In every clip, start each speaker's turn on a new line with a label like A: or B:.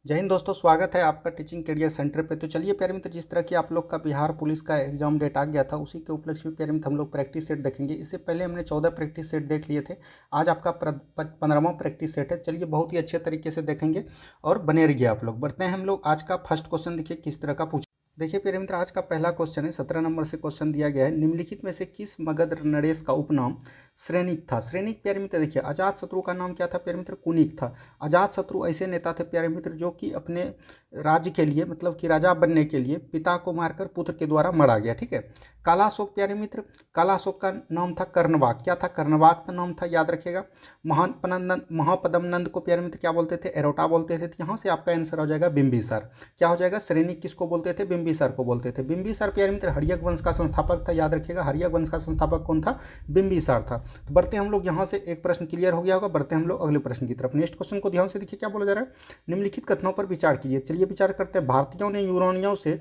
A: जय हिंद दोस्तों, स्वागत है आपका टीचिंग करियर सेंटर पे। तो चलिए प्यारे मित्र, जिस तरह की आप लोग का बिहार पुलिस का एग्जाम डेट आ गया था, उसी के उपलक्ष्य में प्यारे मित्र हम लोग प्रैक्टिस सेट देखेंगे। इससे पहले हमने 14 प्रैक्टिस सेट देख लिए थे। आज आपका 15वां प्रैक्टिस सेट है। चलिए बहुत ही अच्छे तरीके से देखेंगे और बने रहिए आप लोग। बढ़ते हैं हम लोग। आज का फर्स्ट क्वेश्चन देखिए किस तरह का पूछा। देखिए प्यारे मित्र, आज का पहला क्वेश्चन है, 17 नंबर से क्वेश्चन दिया गया है। निम्नलिखित में से किस मगध नरेश का उपनाम श्रेणिक था? श्रेणिक प्यारे मित्र देखिए, अजात शत्रु का नाम क्या था प्यारे मित्र? कुनिक था। अजात शत्रु ऐसे नेता थे प्यारे मित्र जो कि अपने राज्य के लिए, मतलब कि राजा बनने के लिए पिता को मारकर पुत्र के द्वारा मारा गया। ठीक है। कालाशोक प्यारे मित्र, कालाशोक का नाम था कर्णवाक। क्या था? कर्णवाक का नाम था, याद रखिएगा। महापदम नंद को प्यारे मित्र क्या बोलते थे? एरोटा बोलते थे। यहाँ से आपका आंसर हो जाएगा बिंबिसार। क्या हो जाएगा? श्रेणिक किसको बोलते थे? बिंबिसार को बोलते थे। बिंबिसार प्यारे मित्र हर्यक वंश का संस्थापक था, याद रखिएगा। हर्यक वंश का संस्थापक कौन था? बिंबिसार था। तो बढ़ते हम लोग, यहाँ से एक प्रश्न क्लियर हो गया होगा। बढ़ते हम लोग अगले प्रश्न की तरफ। नेक्स्ट क्वेश्चन को ध्यान से देखिए, क्या बोला जा रहा है? निम्नलिखित कथनों पर विचार कीजिए। चलिए विचार करते हैं। भारतीयों ने यूनानियों से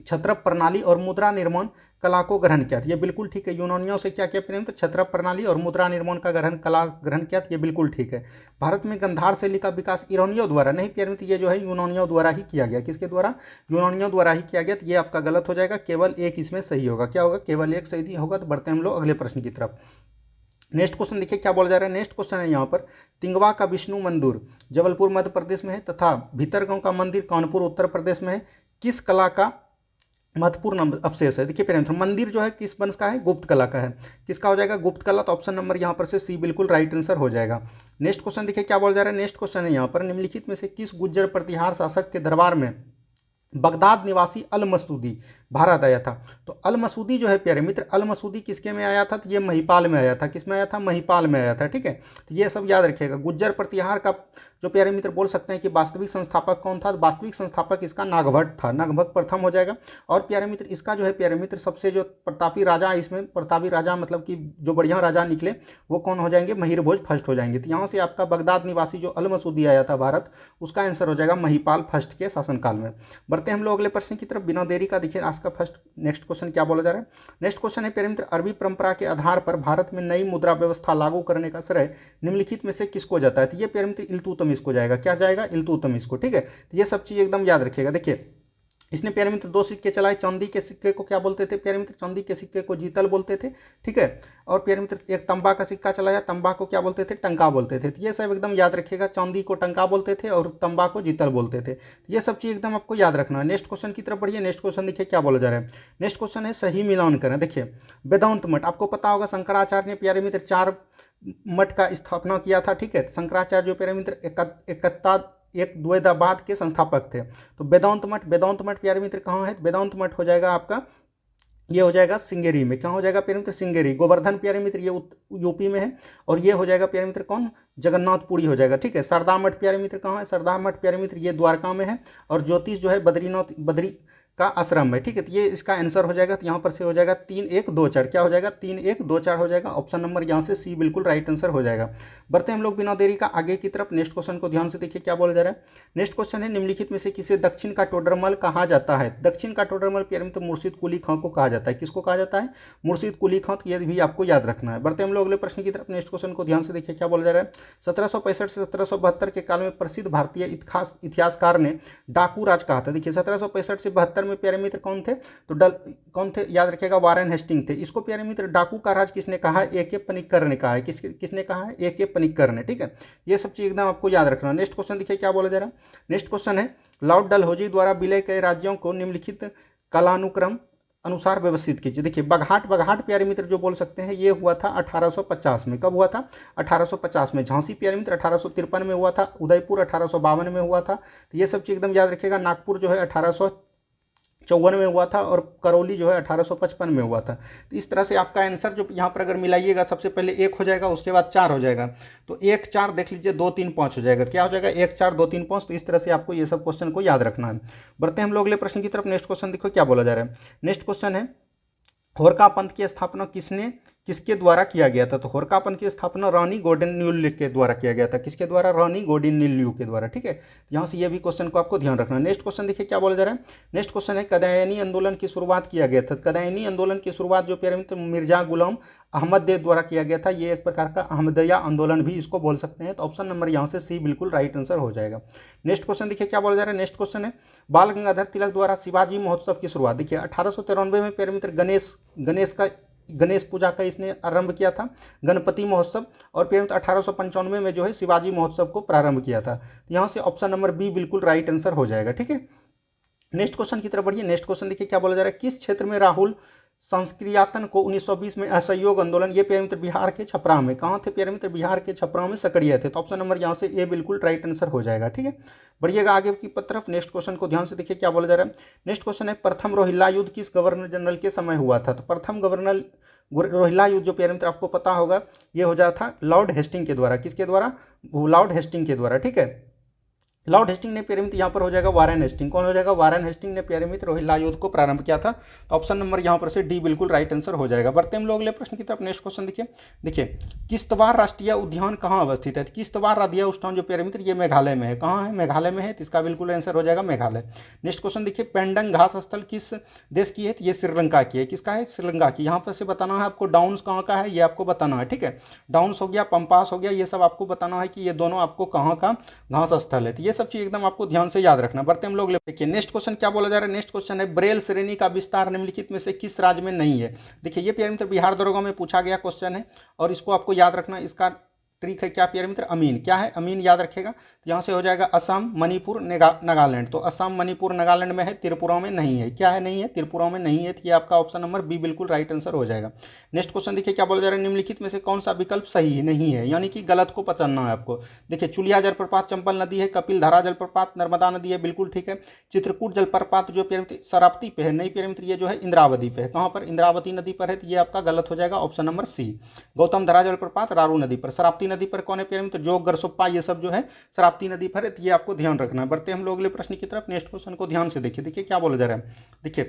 A: छत्रप प्रणाली और मुद्रा निर्माण कला को ग्रहण किया था। ये बिल्कुल ठीक है। यूनानियों से क्या किया प्रेम? तो छत्रप प्रणाली और मुद्रा निर्माण का कला ग्रहण किया था। ये बिल्कुल ठीक है। भारत में गंधार शैली का विकास ईरानियों द्वारा नहीं प्यारे मित्र, ये जो है यूनानियों द्वारा ही किया गया। किसके द्वारा? यूनानियों द्वारा ही किया गया। तो ये आपका गलत हो जाएगा। केवल एक इसमें सही होगा। क्या होगा? केवल एक सही होगा। तो बढ़ते हैं हम लोग अगले प्रश्न की तरफ। नेक्स्ट क्वेश्चन देखिए क्या बोला जा रहा है। नेक्स्ट क्वेश्चन है यहाँ पर, तिंगवा का विष्णु मंदिर जबलपुर मध्य प्रदेश में है तथा भीतरगांव का मंदिर कानपुर उत्तर प्रदेश में है। किस कला का महत्वपूर्ण अवशेष है? देखिए पेरेंट्स, मंदिर जो है किस वंश का है? गुप्त कला का है। किसका हो जाएगा? गुप्त कला। तो ऑप्शन नंबर यहाँ पर से सी बिल्कुल राइट आंसर हो जाएगा। नेक्स्ट क्वेश्चन देखिए क्या बोला जा रहा है। नेक्स्ट क्वेश्चन है यहाँ पर, निम्नलिखित में से किस गुज्जर प्रतिहार शासक के दरबार में बगदाद निवासी अल मसूदी भारत आया था? तो अल मसूदी जो है प्यारे मित्र, अल मसूदी किसके में आया था? तो ये महिपाल में आया था। किस में आया था? महिपाल में आया था। ठीक है। तो ये सब याद रखिएगा। गुज्जर प्रतिहार का जो प्यारे मित्र बोल सकते हैं कि वास्तविक संस्थापक कौन था? वास्तविक संस्थापक इसका नागभट्ट था। नागभट्ट प्रथम हो जाएगा। और प्यारे मित्र इसका जो है प्यारे मित्र सबसे जो प्रतापी राजा, इसमें प्रतापी राजा मतलब कि जो बढ़िया राजा निकले वो कौन हो जाएंगे? महिर भोज फर्स्ट हो जाएंगे। तो यहाँ से आपका बगदाद निवासी जो अल मसूदी आया था भारत, उसका आंसर हो जाएगा महिपाल फर्स्ट के शासनकाल में। बढ़ते हम लोग अगले प्रश्न की तरफ बिना देरी का। देखिए आज का फर्स्ट नेक्स्ट क्वेश्चन क्या बोला जा रहा है। नेक्स्ट क्वेश्चन है प्यारे मित्र, अरबी परंपरा के आधार पर भारत में नई मुद्रा व्यवस्था लागू करने का श्रेय निम्नलिखित में से किसको जाता है? तो ये प्यारे मित्र इल्तुतमिश को जाएगा। क्या जाएगा? इल्तुतमिश को। ठीक है। तो ये सब चीज एकदम याद रखिएगा। देखिए इसने प्यारे मित्र 2 सिक्के चलाए। चांदी के सिक्के को क्या बोलते थे प्यारे मित्र? चांदी के सिक्के को जीतल बोलते थे। ठीक है। और प्यारे मित्र एक तंबा का सिक्का चलाया, तंबा को क्या बोलते थे? टंका बोलते थे। तो ये सब एकदम याद रखिएगा। चांदी को टंका बोलते थे और तंबा को जीतल बोलते थे। तो ये सब चीज एकदम आपको याद रखना है। नेक्स्ट क्वेश्चन की तरफ बढ़िए। नेक्स्ट क्वेश्चन देखिए क्या बोला जा रहा है। नेक्स्ट क्वेश्चन है सही मिलान करें। देखिए वेदांत मठ, आपको पता होगा शंकराचार्य ने प्यारे मित्र 4 मठ का स्थापना किया था। ठीक है। शंकराचार्य जो प्यारे मित्र एकता एक द्वैतावाद के संस्थापक थे। तो वेदांत मठ प्यारे मित्र कहाँ है? वेदांत मठ हो जाएगा आपका, ये हो जाएगा सिंगेरी में। क्या हो जाएगा प्यारे मित्र? सिंगेरी। गोवर्धन प्यारे मित्र ये यूपी में है। और ये हो जाएगा प्यारे मित्र कौन? जगन्नाथपुरी हो जाएगा। ठीक है। सरदार मठ प्यारे मित्र कहाँ है? सरदार मठ प्यारे मित्र ये द्वारका में है। और ज्योतिष जो है बद्री का आश्रम है। ठीक है। तो ये इसका आंसर हो जाएगा। तो यहाँ पर से हो जाएगा 3-1-2-4। क्या हो जाएगा? 3-1-2-4 हो जाएगा। ऑप्शन नंबर यहाँ से सी बिल्कुल राइट आंसर हो जाएगा। बढ़ते हम लोग बिना देरी का आगे की तरफ। नेक्स्ट क्वेश्चन को ध्यान से देखिए क्या बोला जा रहा है। नेक्स्ट क्वेश्चन है, निम्नलिखित में से किसे दक्षिण का टोडरमल कहा जाता है? दक्षिण का टोडरमल प्यारे मित्र मुर्शिद कुली खां को कहा जाता है। किसको कहा जाता है? मुर्शिद कुली खां। ये भी आपको याद रखना है। बढ़ते हम लोग अगले प्रश्न की तरफ। नेक्स्ट क्वेश्चन को ध्यान से देखिए क्या बोला जा रहा है। 1765 से 1772 के काल में प्रसिद्ध भारतीय इतिहासकार ने डाकू राज कहा था। देखिए 1765 से 72 में प्यारे मित्र कौन थे? तो कौन थे? याद रखिएगा, वारेन हेस्टिंग थे। इसको प्यारे मित्र डाकू का राज किसने कहा है? ए.के. पनिक्कर ने कहा है। किसने कहा है? ए.के. पनिक्कर ने। ठीक है। ये सब चीज एकदम आपको याद रखना। नेक्स्ट क्वेश्चन देखिए क्या बोला जा रहा है। नेक्स्ट क्वेश्चन है, लॉर्ड डलहौजी द्वारा विलय कई राज्यों को निम्नलिखित कालानुक्रम अनुसार व्यवस्थित कीजिए। देखिए बगहाट प्यारे मित्र जो बोल सकते हैं, ये हुआ था 1850 में। कब हुआ था? 1850 में। झांसी प्यारे मित्र 1853 में हुआ था। उदयपुर 1852 में हुआ था। तो ये सब चीज एकदम याद रखिएगा। नागपुर जो है 1854 में हुआ था। और करौली जो है 1855 में हुआ था। तो इस तरह से आपका आंसर जो यहाँ पर अगर मिलाइएगा, सबसे पहले 1 हो जाएगा, उसके बाद 4 हो जाएगा। तो 1 4 देख लीजिए, 2 3 5 हो जाएगा। क्या हो जाएगा? 1 4 2 3 5। तो इस तरह से आपको ये सब क्वेश्चन को याद रखना है। बढ़ते हैं हम लोग अगले प्रश्न की तरफ। नेक्स्ट क्वेश्चन देखो क्या बोला जा रहा है। नेक्स्ट क्वेश्चन है, होरका पंथ की स्थापना किसने किसके द्वारा किया गया था? तो होरकापन की स्थापना रानी गौंडिन्यलु के द्वारा किया गया था। किसके द्वारा? रानी गौंडिन्यलु के द्वारा। ठीक है, यहाँ से ये भी क्वेश्चन को आपको ध्यान रखना। नेक्स्ट क्वेश्चन देखिए क्या बोला जा रहा है। नेक्स्ट क्वेश्चन है कदायनी आंदोलन की शुरुआत किया गया था। कदायनी आंदोलन की शुरुआत जो प्यारे मित्र मिर्जा गुलाम अहमद देव द्वारा किया गया था। ये एक प्रकार का अहमदिया आंदोलन भी इसको बोल सकते हैं। तो ऑप्शन नंबर यहाँ से सी बिल्कुल राइट आंसर हो जाएगा। नेक्स्ट क्वेश्चन देखिए क्या बोला जा रहा है। नेक्स्ट क्वेश्चन है बाल गंगाधर तिलक द्वारा शिवाजी महोत्सव की शुरुआत। देखिए 1893 में प्यारे मित्र गणेश पूजा का इसने आरंभ किया था, गणपति महोत्सव। और फिर 1895 में जो है शिवाजी महोत्सव को प्रारंभ किया था। यहाँ से ऑप्शन नंबर बी बिल्कुल राइट आंसर हो जाएगा। ठीक है, नेक्स्ट क्वेश्चन की तरफ बढ़िए। नेक्स्ट क्वेश्चन देखिए क्या बोला जा रहा है। किस क्षेत्र में राहुल संस्क्रियातन को 1920 में असहयोग आंदोलन, ये प्यारे मित्र बिहार के छपरा में, कहाँ थे प्यारे मित्र? बिहार के छपरा में सक्रिय थे। तो ऑप्शन नंबर यहाँ से ए बिल्कुल राइट आंसर हो जाएगा। ठीक है, बढ़िएगा आगे की तरफ। नेक्स्ट क्वेश्चन को ध्यान से देखिए क्या बोला जा रहा है। नेक्स्ट क्वेश्चन है प्रथम रोहिल्ला युद्ध किस गवर्नर जनरल के समय हुआ था? तो प्रथम रोहिल्ला युद्ध जो प्यारे मित्र आपको पता होगा ये हो जाता था लॉर्ड हेस्टिंग के द्वारा। किसके द्वारा? लॉर्ड हेस्टिंग के द्वारा। ठीक है, लॉर्ड हेस्टिंग ने प्यारे मित्र यहाँ पर हो जाएगा वारेन हेस्टिंग। कौन हो जाएगा? वारेन हेस्टिंग ने प्यारे मित्र रोहिल्ला युद्ध को प्रारंभ किया था। तो ऑप्शन नंबर यहाँ पर से डी बिल्कुल राइट आंसर हो जाएगा। बढ़ते हम लोग अगले प्रश्न की तरफ। नेक्स्ट क्वेश्चन देखिए किश्तवाड़ राष्ट्रीय उद्यान कहाँ अवस्थित है? किश्तवाड़ राष्ट्रीय उद्यान जो प्यारे मित्र ये मेघालय में है। कहाँ है? मेघालय में है। तो इसका बिल्कुल आंसर हो जाएगा मेघालय। नेक्स्ट क्वेश्चन देखिए पेंडंग घास स्थल किस देश की है? ये श्रीलंका की है। किसका है? श्रीलंका की। यहाँ पर से बताना है आपको डाउन्स कहाँ का है, ये आपको बताना है। ठीक है, डाउन्स हो गया, पंपास हो गया, ये सब आपको बताना है कि ये दोनों आपको कहाँ का घास स्थल है। तो ये सब चीज एकदम आपको ध्यान से याद रखना। बढ़ते हम लोग देखिए नेक्स्ट क्वेश्चन क्या बोला जा रहा है। नेक्स्ट क्वेश्चन है ब्रेल श्रेणी का विस्तार निम्नलिखित में से किस राज्य में नहीं है? देखिए ये प्यारे मित्र बिहार दरोगा में पूछा गया क्वेश्चन है और इसको आपको याद रखना। इसका ट्रिक है क्या प्यारे मित्र? अमीन। क्या है? अमीन याद रखेगा। तो यहाँ से हो जाएगा असम, मणिपुर, नागालैंड। तो असम, मणिपुर, नागालैंड में है, त्रिपुरा में नहीं है। क्या है? नहीं है, त्रिपुरा में नहीं है। तो ये आपका ऑप्शन नंबर बी बिल्कुल राइट आंसर हो जाएगा। नेक्स्ट क्वेश्चन देखिए क्या बोला जा रहा है। निम्नलिखित में से कौन सा विकल्प सही नहीं है, यानी कि गलत को पहचानना है आपको। देखिए चुलिया जलप्रपात चंबल नदी है, कपिलधारा जलप्रपात नर्मदा नदी है, बिल्कुल ठीक है। चित्रकूट जलप्रपात जो प्यारे मित्र शरावती पे है, नहीं प्यारे मित्र ये जो है इंद्रावती पे है। कहाँ पर? इंद्रावती नदी पर है। तो ये आपका गलत हो जाएगा, ऑप्शन नंबर सी। गौतम धरा जलप्रपात रारू नदी पर। शरावती नदी पर कौन है प्यारे मित्र? जोग, गरसोप्पा, ये सब जो है शरावती नदी पर है। तो ये आपको ध्यान रखना है। बढ़ते हम लोग अगले प्रश्न की तरफ। नेक्स्ट क्वेश्चन को ध्यान से देखिए। देखिए क्या बोला जा रहा है। देखिए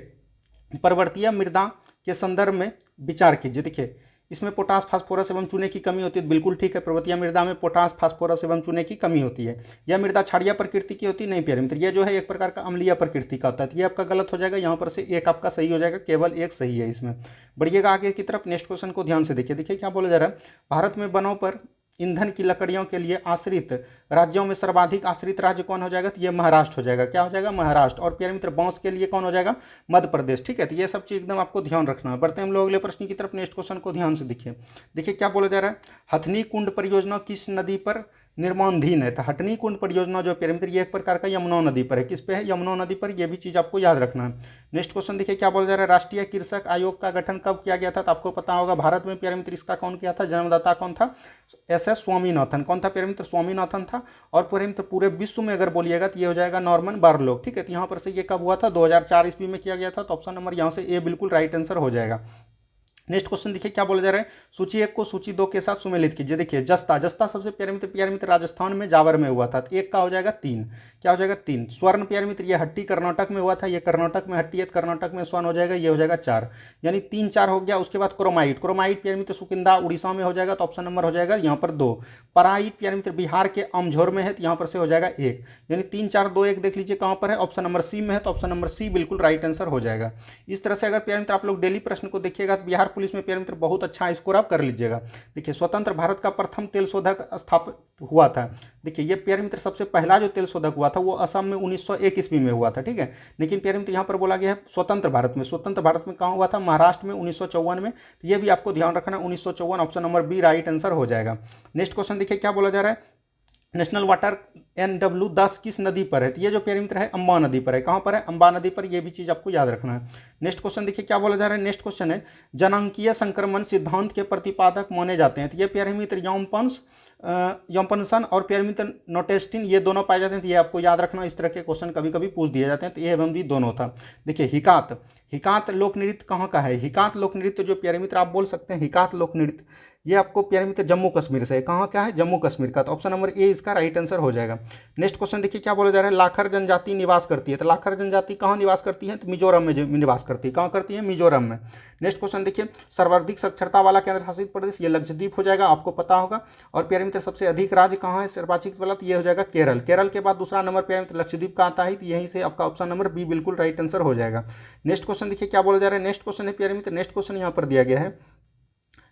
A: पर्वतीय मृदा के संदर्भ में विचार कीजिए। देखिए इसमें पोटास, फास्फोरस एवं चूने की कमी होती है। बिल्कुल ठीक है, पर्वतीय मृदा में पोटास, फास्फोरस एवं चूने की कमी होती है। यह मृदा क्षारीय प्रकृति की होती है। नहीं प्यारे मित्र, ये जो है एक प्रकार का अम्लीय प्रकृति का होता है। ये आपका गलत हो जाएगा। यहाँ पर से एक आपका सही हो जाएगा, केवल एक सही है इसमें। बढ़िएगा आगे की तरफ। नेक्स्ट क्वेश्चन को ध्यान से देखिए। देखिए क्या बोला जा रहा है। भारत में वनों पर ईंधन की लकड़ियों के लिए आश्रित राज्यों में सर्वाधिक आश्रित राज्य कौन हो जाएगा? तो ये महाराष्ट्र हो जाएगा। क्या हो जाएगा? महाराष्ट्र। और प्यारे मित्र बांस के लिए कौन हो जाएगा? मध्य प्रदेश। ठीक है, तो ये सब चीज एकदम आपको ध्यान रखना है। बढ़ते हैं हम लोग अगले प्रश्न की तरफ। नेक्स्ट क्वेश्चन को ध्यान से देखिए। देखिए क्या बोला जा रहा है। हथनी कुंड परियोजना किस नदी पर निर्माणाधीन है? तो हथनी कुंड परियोजना जो प्यारे मित्र ये एक प्रकार का यमुना नदी पर है। किस पे है? यमुना नदी पर। यह भी चीज आपको याद रखना है। नेक्स्ट क्वेश्चन देखिए क्या बोला जा रहा है। राष्ट्रीय कृषक आयोग का गठन कब किया गया था? तो आपको पता होगा भारत में प्यारे मित्र इसका कौन किया था? जन्मदाता कौन था? एस स्वामीनाथन। कौन था प्यारे मित्र? स्वामीनाथन था। और प्यारे मित्र पूरे विश्व में अगर बोलिएगा तो ये हो जाएगा नॉर्मन बोरलॉग। ठीक है, तो यहाँ पर से ये कब हुआ था? 2004 ईस्वी में किया गया था। तो ऑप्शन नंबर यहाँ से ए बिल्कुल राइट आंसर हो जाएगा। नेक्स्ट क्वेश्चन देखिए क्या बोला जा रहा है। सूची 1 को सूची 2 के साथ सुमेलित कीजिए। देखिए जस्ता सबसे प्यारे मित्र राजस्थान में जावर में हुआ था। तो एक का हो जाएगा 3। क्या हो जाएगा? 3। स्वर्ण प्यारे मित्र ये हट्टी कर्नाटक में हुआ था। ये कर्नाटक में हट्टी है, कर्नाटक में स्वर्ण हो जाएगा। ये हो जाएगा 4, यानी 3 4 हो गया। उसके बाद क्रोमाइट प्यारे मित्र सुकिंदा उड़ीसा में हो जाएगा। तो ऑप्शन नंबर हो जाएगा यहाँ पर 2। पराइट प्यारे मित्र बिहार के अमझोर में है। तो यहाँ पर से हो जाएगा 1, यानी 3 4 2 1 देख लीजिए कहाँ पर है? ऑप्शन नंबर सी में है। तो ऑप्शन नंबर सी बिल्कुल राइट आंसर हो जाएगा। इस तरह से अगर प्यारे मित्र आप लोग डेली प्रश्न को देखिएगा तो बिहार पुलिस में प्यारे मित्र बहुत अच्छा स्कोर आप कर लीजिएगा। देखिए स्वतंत्र भारत का प्रथम तेल शोधक स्थापित हुआ था। देखिए ये प्यारे मित्र सबसे पहला जो तेल शोधक हुआ था वो असम में 1901 ईस्वी में हुआ था। ठीक है, लेकिन प्यारे मित्र यहाँ पर बोला गया है स्वतंत्र भारत में। स्वतंत्र भारत में कहाँ हुआ था? महाराष्ट्र में 1954 में। तो ये भी आपको ध्यान रखना है, 1954 option number B right answer हो जाएगा। नेक्स्ट क्वेश्चन देखिए क्या बोला जा रहा है। नेशनल वाटर NW10 किस नदी पर है? तो ये जो प्यारे मित्र है अंबा नदी पर है। कहाँ पर है? अंबा नदी पर। ये भी चीज आपको याद रखना है। नेक्स्ट क्वेश्चन देखिए क्या बोला जा रहा है। नेक्स्ट क्वेश्चन है जनांकीय संक्रमण सिद्धांत के प्रतिपादक माने जाते हैं। तो ये प्यारे मित्र यॉम्पनसन और प्यारे मित्र नोटेस्टिन ये दोनों पाए जाते हैं। तो ये आपको याद रखना, इस तरह के क्वेश्चन कभी कभी पूछ दिए जाते हैं। तो ए एवं बी दोनों था। देखिए हिकात लोक नृत्य कहाँ का है? हिकात लोक नृत्य जो प्यारे मित्र आप बोल सकते हैं हिकात लोक नृत्य ये आपको प्यारे मित्र जम्मू कश्मीर से है। कहाँ क्या है? जम्मू कश्मीर का। तो ऑप्शन नंबर ए इसका राइट आंसर हो जाएगा। नेक्स्ट क्वेश्चन देखिए क्या बोला जा रहा है, लाखर जनजाति निवास करती है। तो लाखर जनजाति कहाँ निवास करती है? तो मिजोरम में निवास करती है। कहाँ करती है? मिजोरम में। नेक्स्ट क्वेश्चन देखिए, सर्वाधिक साक्षरता वाला केंद्र शासित प्रदेश, ये लक्षद्वीप हो जाएगा, आपको पता होगा। और प्यारे मित्र सबसे अधिक राज्य कहाँ है सर्वाधिक वाला? तो ये हो जाएगा केरल। केरल के बाद दूसरा नंबर प्यारे मित्र लक्षद्वीप का आता है, तो यहीं से आपका ऑप्शन नंबर बी बिल्कुल राइट आंसर हो जाएगा। नेक्स्ट क्वेश्चन देखिए क्या बोला जा रहा है, नेक्स्ट क्वेश्चन है प्यारे मित्र, नेक्स्ट क्वेश्चन यहाँ पर दिया गया है,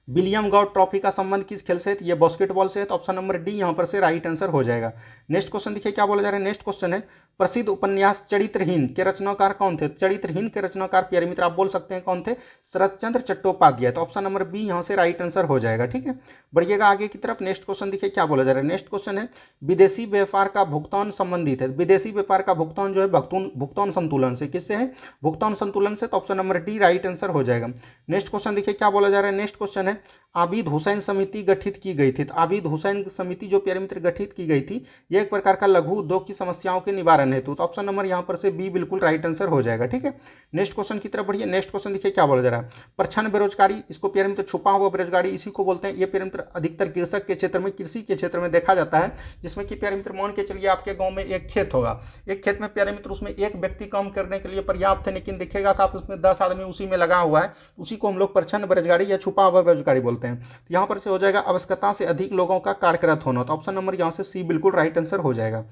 A: विलियम गॉड ट्रॉफी का संबंध किस खेल से है? तो ये बास्केटबॉल से है। तो ऑप्शन नंबर डी यहाँ पर से राइट आंसर हो जाएगा। नेक्स्ट क्वेश्चन देखिए क्या बोला जा रहा है, नेक्स्ट क्वेश्चन है, प्रसिद्ध उपन्यास चरित्रहीन के रचनाकार कौन थे? चरित्रहीन के रचनाकार प्यारे मित्र आप बोल सकते हैं कौन थे? शरद चंद्र चट्टोपाध्याय। तो ऑप्शन नंबर बी यहाँ से राइट आंसर हो जाएगा। ठीक है, बढ़िएगा आगे की तरफ। नेक्स्ट क्वेश्चन देखिए क्या बोला जा रहा है, नेक्स्ट क्वेश्चन है, विदेशी व्यापार का भुगतान संबंधित है। विदेशी व्यापार का भुगतान जो है भुगतान संतुलन से, किससे है? भुगतान संतुलन से। तो option number D right answer हो जाएगा। नेक्स्ट क्वेश्चन देखिए क्या बोला जा रहा है, नेक्स्ट क्वेश्चन है, आबिद हुसैन समिति गठित की गई थी। तो आबिद हुसैन समिति जो प्यारे मित्र गठित की गई थी, यह एक प्रकार का लघु उद्योग की समस्याओं के निवारण हेतु। तो ऑप्शन नंबर यहाँ पर से बी बिल्कुल राइट आंसर हो जाएगा। ठीक है, नेक्स्ट क्वेश्चन की तरफ बढ़िए। नेक्स्ट क्वेश्चन देखिए क्या बोला जा रहा है, प्रच्छन्न बेरोजगारी, इसको प्यारे मित्र छुपा हुआ बेरोजगारी इसी को बोलते हैं। ये प्यारे मित्र अधिकतर कृषक के क्षेत्र में, कृषि के क्षेत्र में देखा जाता है, जिसमें कि प्यारे मित्र मान के चलिए आपके गाँव में एक खेत होगा, एक खेत में प्यारे मित्र उसमें एक व्यक्ति काम करने के लिए पर्याप्त है, लेकिन देखिएगा कि आप उसमें 10 आदमी उसी में लगा हुआ है, उसी को हम लोग प्रच्छन्न बेरोजगारी या छुपा हुआ बेरोजगारी बोलते हैं। तो यहाँ पर से हो जाएगा आवश्यकता से अधिक लोगों का कार्यरत होना। तो ऑप्शन नंबर यहाँ से सी बिल्कुल राइट आंसर हो जाएगा।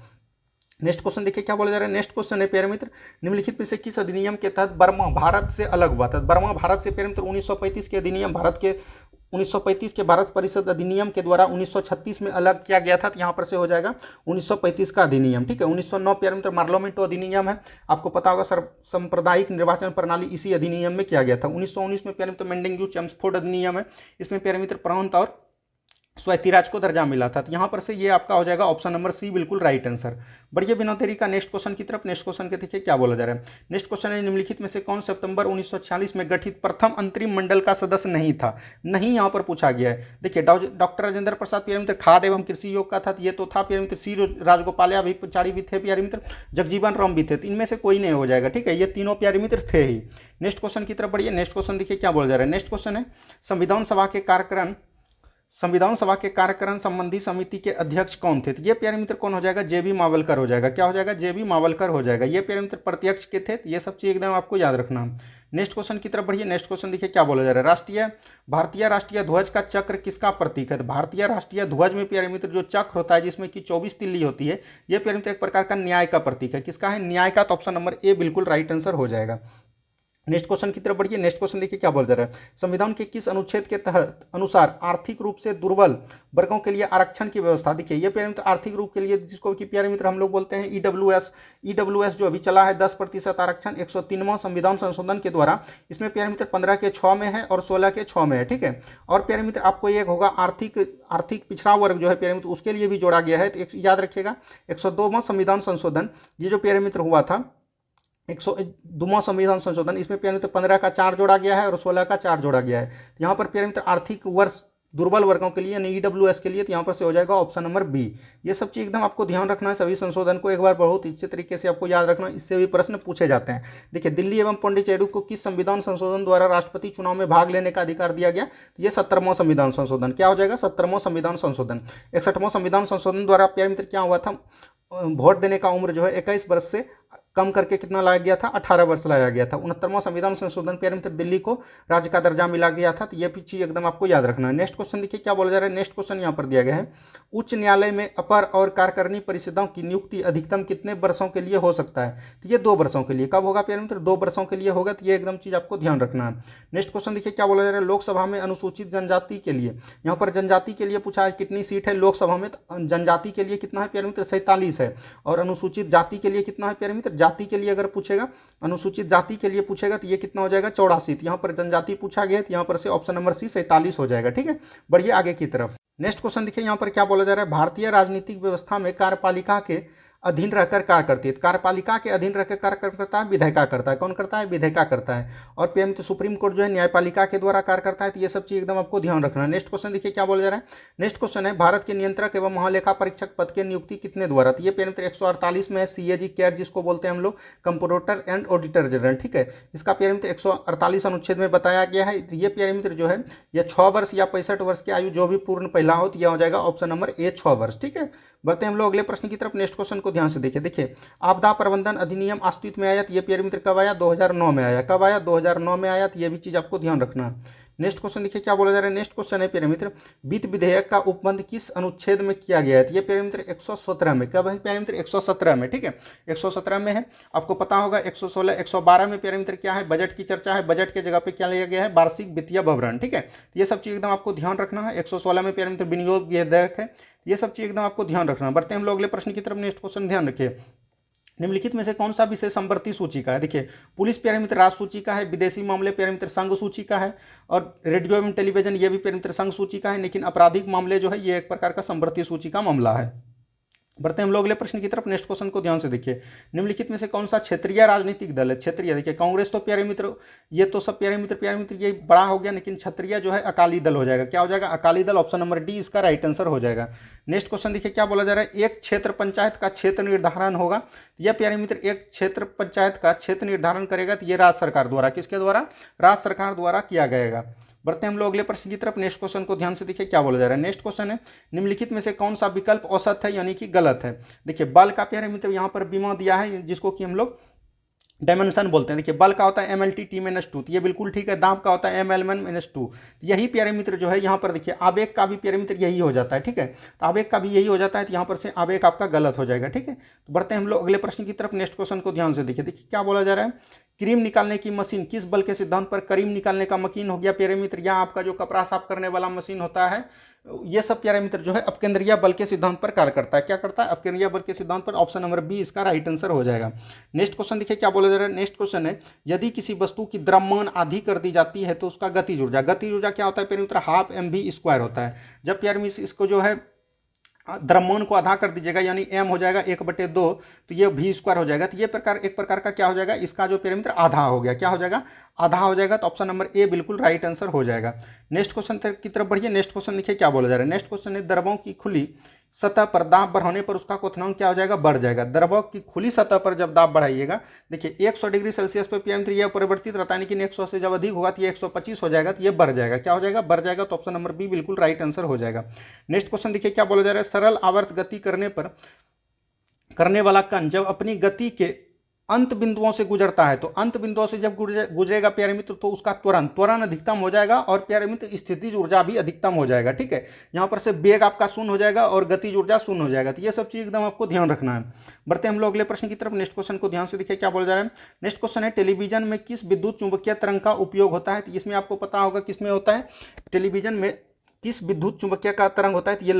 A: नेक्स्ट क्वेश्चन देखिए क्या बोला जा रहा है, नेक्स्ट क्वेश्चन है प्यारे मित्र, निम्नलिखित में से किस अधिनियम के तहत बर्मा भारत से अलग हुआ था? बर्मा भारत से प्यारे मित्र 1935 के अधिनियम, भारत के 1935 के भारत परिषद अधिनियम के द्वारा 1936 में अलग किया गया था। तो यहाँ पर से हो जाएगा 1935 का अधिनियम। ठीक है, 1909 प्यारे मित्र पार्लियामेंट अधिनियम है, आपको पता होगा, सांप्रदायिक निर्वाचन प्रणाली इसी अधिनियम में किया गया था। 1919 में प्यारे मित्र मेंडिंग चेम्सफोर्ड अधिनियम है, इसमें प्यारे मित्र प्रांत और स्वैतिराज को दर्जा मिला था। तो यहाँ पर से ये आपका हो जाएगा ऑप्शन नंबर सी बिल्कुल राइट आंसर। बढ़िए बिना देरी का नेक्स्ट क्वेश्चन की तरफ। नेक्स्ट क्वेश्चन के देखिए क्या बोला जा रहा है, नेक्स्ट क्वेश्चन है, निम्नलिखित में से कौन सितंबर 1946 में गठित प्रथम अंतरिम मंडल का सदस्य नहीं था? नहीं यहाँ पर पूछा गया है। देखिए डॉक्टर राजेंद्र प्रसाद प्यारे मित्र खाद्य एवं कृषि योग का था, तो ये तो था प्यारे मित्र। सी राजगोपालाचारी भी थे प्यारे मित्र, जगजीवन राम भी थे, तो इनमें से कोई नहीं हो जाएगा। ठीक है, ये तीनों प्यारे मित्र थे ही। नेक्स्ट क्वेश्चन की तरफ बढ़िए। नेक्स्ट क्वेश्चन देखिए क्या बोला जा रहा है, नेक्स्ट क्वेश्चन है, संविधान सभा के कार्यक्रम संबंधी समिति के अध्यक्ष कौन थे? तो ये प्यारे मित्र कौन हो जाएगा? जेबी मावलकर हो जाएगा। क्या हो जाएगा? जेबी मावलकर हो जाएगा। ये प्यारे मित्र प्रत्यक्ष के थे, ये सब चीज एकदम आपको याद रखना। नेक्स्ट क्वेश्चन की तरफ बढ़िए। नेक्स्ट क्वेश्चन देखिए क्या बोला जा रहा है, भारतीय राष्ट्रीय ध्वज का चक्र किसका प्रतीक है? तो भारतीय राष्ट्रीय ध्वज में प्यारे मित्र जो चक्र होता है, जिसमें कि 24 तिल्ली होती है, ये प्यारे मित्र एक प्रकार का न्याय का प्रतीक है। किसका है? न्याय का। तो ऑप्शन नंबर ए बिल्कुल राइट आंसर हो जाएगा। नेक्स्ट क्वेश्चन की तरफ बढ़िए। नेक्स्ट क्वेश्चन देखिए क्या बोल रहा है, संविधान के किस अनुच्छेद के तहत अनुसार आर्थिक रूप से दुर्बल वर्गों के लिए आरक्षण की व्यवस्था? देखिए ये प्यारे मित्र आर्थिक रूप के लिए, जिसको कि प्यारे मित्र हम लोग बोलते हैं ईडब्ल्यूएस जो अभी चला है 10% आरक्षण 103वां संविधान संशोधन के द्वारा, इसमें प्यारे मित्र 15 के 6 में है और 16 के 6 में है। ठीक है, और प्यारे मित्र आपको ये होगा आर्थिक पिछड़ा वर्ग जो है प्यारे मित्र, उसके लिए भी जोड़ा गया है। तो याद रखिएगा 102वां संविधान संशोधन, ये जो प्यारे मित्र हुआ था 102वां संविधान संशोधन, इसमें प्यारे मित्र 15 का 4 जोड़ा गया है और 16 का 4 जोड़ा गया है। यहाँ पर प्यारे मित्र आर्थिक वर्ष दुर्बल वर्गों के लिए यानी ईडब्ल्यूएस के लिए, तो यहाँ पर से हो जाएगा ऑप्शन नंबर बी। ये सब चीज़ एकदम आपको ध्यान रखना है, सभी संशोधन को एक बार बहुत अच्छे तरीके से आपको याद रखना, इससे भी प्रश्न पूछे जाते हैं। देखिए दिल्ली एवं पौंडीचेरी को किस संविधान संशोधन द्वारा राष्ट्रपति चुनाव में भाग लेने का अधिकार दिया गया? ये 70वां संविधान संशोधन। क्या हो जाएगा? 70वां संविधान संशोधन। 61वां संविधान संशोधन द्वारा प्यारे मित्र क्या हुआ था, वोट देने का उम्र जो है 21 वर्ष से कम करके कितना लाया गया था? 18 वर्ष लाया गया था। 69वां संविधान संशोधन प्यारे मित्र दिल्ली को राज्य का दर्जा मिला गया था। तो ये भी चीज एकदम आपको याद रखना है। नेक्स्ट क्वेश्चन देखिए क्या बोला जा रहा है, नेक्स्ट क्वेश्चन यहाँ पर दिया गया है, उच्च न्यायालय में अपर और कार्यकारिणी परिषदों की नियुक्ति अधिकतम कितने वर्षों के लिए हो सकता है? तो ये 2 वर्षों के लिए। कब होगा प्यारे मित्र? 2 वर्षों के लिए होगा। तो ये एकदम चीज आपको ध्यान रखना है। नेक्स्ट क्वेश्चन देखिए क्या बोला जा रहा है, लोकसभा में अनुसूचित जनजाति के लिए, यहाँ पर जनजाति के लिए पूछा है कितनी सीट है लोकसभा में? तो जनजाति के लिए कितना है प्यारे मित्र? 47 है। और अनुसूचित जाति के लिए कितना है प्यारे मित्र? जाति के लिए अगर पूछेगा, अनुसूचित जाति के लिए पूछेगा तो ये कितना हो जाएगा? 84। यहाँ पर जनजाति पूछा गया, तो यहाँ पर से ऑप्शन नंबर सी 47 हो जाएगा। ठीक है, बढ़िए आगे की तरफ। नेक्स्ट क्वेश्चन देखिए यहाँ पर क्या बोला जा रहा है, भारतीय राजनीतिक व्यवस्था में कार्यपालिका के अधीन रहकर कार्य करती है। कार्यपालिका के अधीन रहकर कार्य करता है विधायिका करता है। कौन करता है? विधायिका करता है। और प्यारे मित्र सुप्रीम कोर्ट जो है न्यायपालिका के द्वारा कार्य करता है। तो ये सब चीज़ एकदम आपको ध्यान रखना है। नेक्स्ट क्वेश्चन देखिए क्या बोला जा रहा है। नेक्स्ट क्वेश्चन है भारत के नियंत्रक एवं महालेखा परीक्षक पद की नियुक्ति कितने द्वारा? तो ये प्यारे मित्र 148 में है। CAG कैग जिसको बोलते हैं हम लोग, कंप्यूटर एंड ऑडिटर जनरल, ठीक है। इसका प्यारे मित्र 148 अनुच्छेद में बताया गया है। ये प्यारे मित्र जो है ये 6 वर्ष या 65 वर्ष की आयु जो भी पूर्ण पहिला हो तो यह हो जाएगा ऑप्शन नंबर ए 6 वर्ष, ठीक है। बढ़ते हैं हम लोग अगले प्रश्न की तरफ। नेक्स्ट क्वेश्चन को ध्यान से देखिए आपदा प्रबंधन अधिनियम अस्तित्व में आया तो ये प्यारे मित्र कब आया? 2009 में आया। कब आया? 2009 में आया। तो ये भी चीज़ आपको ध्यान रखना है। नेक्स्ट क्वेश्चन देखिए क्या बोला जा रहा है। नेक्स्ट क्वेश्चन है प्यारे मित्र वित्त विधेयक का उपबंध किस अनुच्छेद में किया गया है? तो ये प्यारे मित्र 117 में। कब है प्यारे मित्र? 117 में, ठीक है। 117 में है। आपको पता होगा 116 112 में प्यारे मित्र क्या है? बजट की चर्चा है। बजट के जगह पे क्या लिया गया है? वार्षिक वित्तीय विवरण, ठीक है। ये सब चीज़ एकदम आपको ध्यान रखना है। 116 में प्यारे मित्र विनियोग विधेयक है। ये सब चीज़ एकदम आपको ध्यान रखना है। बढ़ते हैं हम लोग अगले प्रश्न की तरफ। नेक्स्ट क्वेश्चन ध्यान रखिए निम्नलिखित में से कौन सा विषय संवर्ती सूची का है? देखिए पुलिस प्यारे मित्र राज्य सूची का है, विदेशी मामले प्यारे मित्र संघ सूची का है, और रेडियो एवं टेलीविजन ये भी प्यारे मित्र संघ सूची का है। लेकिन आपराधिक मामले जो है ये एक प्रकार का संवर्ती सूची का मामला है। बढ़ते हैं हम लोग अगले प्रश्न की तरफ। नेक्स्ट क्वेश्चन को ध्यान से देखिए निम्नलिखित में से कौन सा क्षेत्रीय राजनीतिक दल है? क्षेत्रीय देखिए कांग्रेस तो प्यारे मित्र ये तो सब प्यारे मित्र ये बड़ा हो गया, लेकिन क्षत्रिय जो है अकाली दल हो जाएगा। क्या हो जाएगा? Akali Dal. Option number D इसका राइट आंसर हो जाएगा। नेक्स्ट क्वेश्चन देखिए क्या बोला जा रहा है। एक क्षेत्र पंचायत का क्षेत्र निर्धारण होगा। यह प्यारे मित्र एक क्षेत्र पंचायत का क्षेत्र निर्धारण करेगा तो ये राज्य सरकार द्वारा, किसके द्वारा? राज्य सरकार द्वारा किया जाएगा। बढ़ते हैं हम लोग अगले प्रश्न की तरफ। नेक्स्ट क्वेश्चन को ध्यान से देखिए क्या बोला जा रहा है। नेक्स्ट क्वेश्चन है निम्नलिखित में से कौन सा विकल्प औसत है यानी कि गलत है? देखिए बल का प्यारे मित्र यहाँ पर बीमा दिया है जिसको कि हम लोग डायमेंशन बोलते हैं। देखिए बल का होता है MLT-T-2, तो ये बिल्कुल ठीक है। दाब का होता है ML-1-2। यही प्यारे मित्र जो है यहाँ पर देखिए आवेग का भी प्यारे मित्र यही हो जाता है, ठीक है। तो आवेग का भी यही हो जाता है, तो यहाँ पर से आवेग आपका गलत हो जाएगा, ठीक है। तो बढ़ते हैं हम लोग अगले प्रश्न की तरफ। नेक्स्ट क्वेश्चन को ध्यान से देखिए क्या बोला जा रहा है। क्रीम निकालने की मशीन किस बल के सिद्धांत पर? क्रीम निकालने का मशीन हो गया प्यारे मित्र या आपका जो कपड़ा साफ करने वाला मशीन होता है, ये सब प्यारे मित्र जो है अपकेंद्रीय बल के सिद्धांत पर कार्य करता है। क्या करता है? अपकेंद्रीय बल के सिद्धांत पर। ऑप्शन नंबर बी इसका राइट आंसर हो जाएगा। नेक्स्ट क्वेश्चन देखिए क्या बोला जा रहा है। नेक्स्ट क्वेश्चन है यदि किसी वस्तु की द्रव्यमान आधी कर दी जाती है तो उसका गतिज ऊर्जा क्या होता है प्यारे मित्र? हाफ mv² होता है। जब प्यारे मित्र इसको जो है द्रव्यमान को आधा कर दीजिएगा यानी m हो जाएगा 1/2, तो ये v² हो जाएगा। तो ये एक प्रकार का क्या हो जाएगा? इसका जो प्यारे मित्र आधा हो गया। क्या हो जाएगा? आधा हो जाएगा। तो ऑप्शन नंबर ए बिल्कुल राइट आंसर हो जाएगा। नेक्स्ट क्वेश्चन की तरफ बढ़िए। नेक्स्ट क्वेश्चन देखिए क्या बोला जा रहा है। नेक्स्ट क्वेश्चन है द्रवों की खुली सतह पर दाब बढ़ाने पर उसका क्वथनांक क्या हो जाएगा? बढ़ जाएगा। द्रवों की खुली सतह पर जब दाब बढ़ाइएगा, देखिए 100 डिग्री सेल्सियस पर प्यारे मित्र यह परिवर्तित रहता है, लेकिन 100 से जब अधिक होगा तो ये 125 हो जाएगा, तो ये बढ़ जाएगा। क्या हो जाएगा? बढ़ जाएगा। तो ऑप्शन नंबर बी बिल्कुल राइट आंसर हो जाएगा। नेक्स्ट क्वेश्चन देखिए क्या बोला जा रहा है। सरल आवर्त गति करने वाला कण जब अपनी गति के अंत बिंदुओं से गुजरता है, तो अंत बिंदुओं से जब गुजरेगा प्यारे मित्र तो उसका त्वरण अधिकतम हो जाएगा और प्यारे मित्र स्थितिज ऊर्जा भी अधिकतम हो जाएगा, ठीक है। यहाँ पर से वेग आपका शून्य हो जाएगा और गतिज ऊर्जा शून्य हो जाएगा। तो ये सब चीज़ एकदम आपको ध्यान रखना है। बढ़ते हम लोग अगले प्रश्न की तरफ। नेक्स्ट क्वेश्चन को ध्यान से देखिए क्या बोला जा रहा है। नेक्स्ट क्वेश्चन है टेलीविजन में किस विद्युत चुंबकीय तरंग का उपयोग होता है? तो इसमें आपको पता होगा किसमें होता है। टेलीविजन में किस विद्युत चुंबकीय का तरंग होता है? तो ये